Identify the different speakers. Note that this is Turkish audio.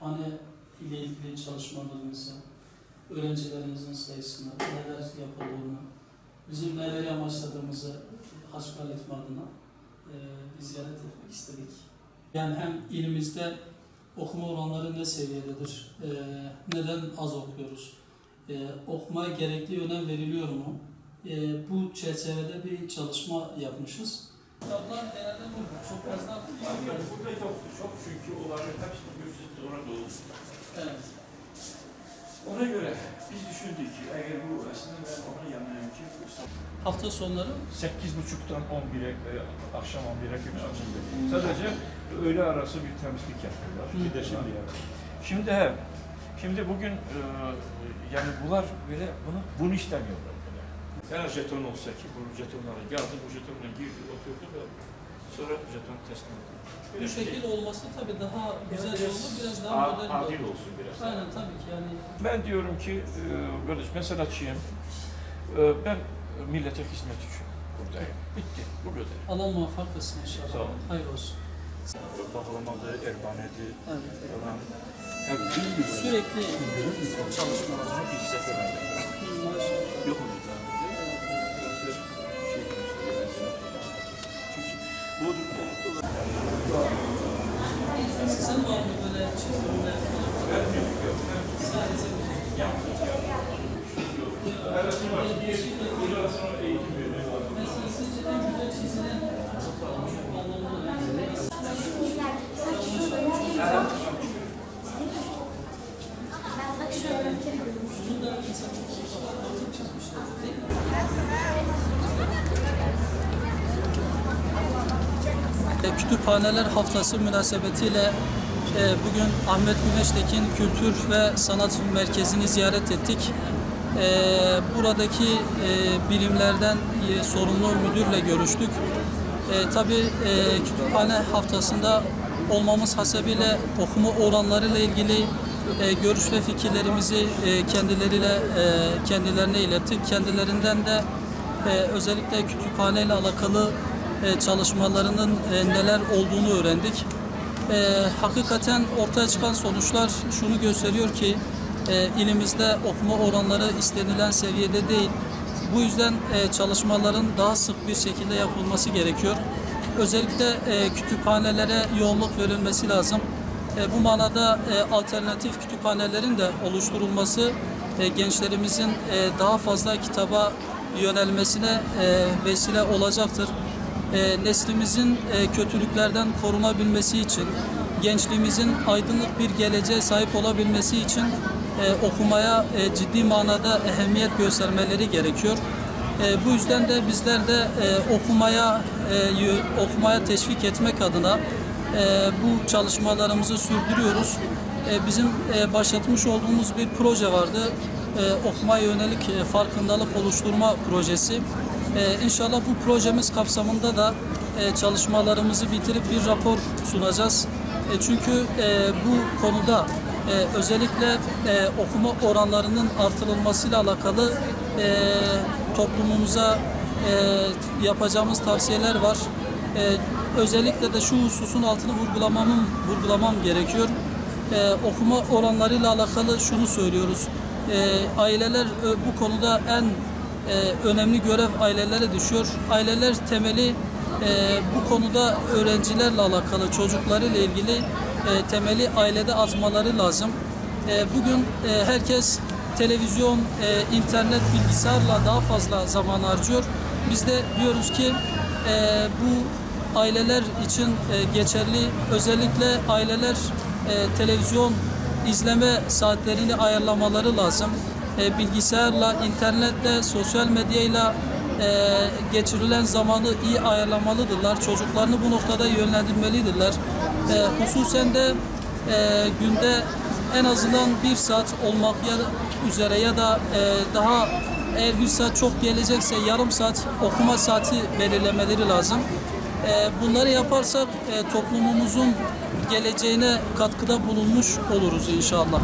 Speaker 1: kütüphane ile ilgili çalışmalarımızı, öğrencilerimizin sayısını, neler yapıldığını, bizim neler amaçladığımızı hasbihal etme adına bir ziyaret etmek istedik. Yani hem ilimizde okuma oranları ne seviyededir, neden az okuyoruz, okumaya gerekli önem veriliyor mu? Bu çerçevede bir çalışma yapmışız. Kitaplar genelde çok fazla...
Speaker 2: Burada yoktu çok çünkü olanların hepsini göreceğiz orada olur.
Speaker 1: Evet.
Speaker 2: Ona göre biz düşündük ki eğer bu aslında ben ona yanıyorum ki
Speaker 1: hafta sonları
Speaker 2: 8.30'dan 11'e akşam 11'e kadar açıldı. Sadece öğle arası bir temizlik yapıyorlar. Bir de şimdi şimdi bugün yani bunlar böyle bunu istemiyorlar. Yani jeton olsa ki bu jetonlara geldi, bu jetonla girdi, oturdu ve sonra jeton teslim edildi.
Speaker 1: Bu şekil olması tabii daha güzel olur, biraz daha modern
Speaker 2: adil olsun biraz.
Speaker 1: Aynen tabii ki yani.
Speaker 2: Ben diyorum ki, kardeş ben sanatçıyım, ben millete hizmet için buradayım. Bitti, bu kadar.
Speaker 1: Allah muvaffak olsun inşallah.
Speaker 2: Sağ olun.
Speaker 1: Hayır olsun.
Speaker 2: Bağlamadı, erbanedi falan.
Speaker 1: Sürekli çalışmalar.
Speaker 2: Çok iyi sefer. Yok mu?
Speaker 1: Sizin var mı böyle çizimler? Sadece mesela sizce en güzel çizilen Kütüphaneler Haftası münasebetiyle bugün Ahmet Güneştekin Kültür ve Sanat Merkezi'ni ziyaret ettik. Buradaki bilimlerden sorumlu müdürle görüştük. Tabii kütüphane haftasında olmamız hasebiyle okuma oranlarıyla ilgili görüş ve fikirlerimizi kendilerine ilettik. Kendilerinden de özellikle kütüphane ile alakalı çalışmalarının neler olduğunu öğrendik. Hakikaten ortaya çıkan sonuçlar şunu gösteriyor ki ilimizde okuma oranları istenilen seviyede değil. Bu yüzden çalışmaların daha sık bir şekilde yapılması gerekiyor. Özellikle kütüphanelere yoğunluk verilmesi lazım. Bu manada alternatif kütüphanelerin de oluşturulması gençlerimizin daha fazla kitaba yönelmesine vesile olacaktır. Neslimizin kötülüklerden korunabilmesi için, gençliğimizin aydınlık bir geleceğe sahip olabilmesi için okumaya ciddi manada ehemmiyet göstermeleri gerekiyor. Bu yüzden de bizler de okumaya teşvik etmek adına bu çalışmalarımızı sürdürüyoruz. Bizim başlatmış olduğumuz bir proje vardı. Okumaya yönelik farkındalık oluşturma projesi. İnşallah bu projemiz kapsamında da çalışmalarımızı bitirip bir rapor sunacağız. Çünkü bu konuda özellikle okuma oranlarının artırılmasıyla alakalı toplumumuza yapacağımız tavsiyeler var. Özellikle de şu hususun altını vurgulamam gerekiyor. Okuma oranlarıyla alakalı şunu söylüyoruz. Aileler bu konuda en önemli görev ailelere düşüyor. Aileler temeli bu konuda öğrencilerle alakalı, çocuklarıyla ilgili temeli ailede atmaları lazım. Bugün herkes televizyon, internet, bilgisayarla daha fazla zaman harcıyor. Biz de diyoruz ki bu aileler için geçerli. Özellikle aileler televizyon izleme saatlerini ayarlamaları lazım. Bilgisayarla, internetle, sosyal medyayla geçirilen zamanı iyi ayarlamalıdırlar. Çocuklarını bu noktada yönlendirmelidirler. Hususen de günde en azından 1 saat olmak üzere ya da daha eğer 1 saat çok gelecekse yarım saat okuma saati belirlemeleri lazım. Bunları yaparsak toplumumuzun geleceğine katkıda bulunmuş oluruz inşallah.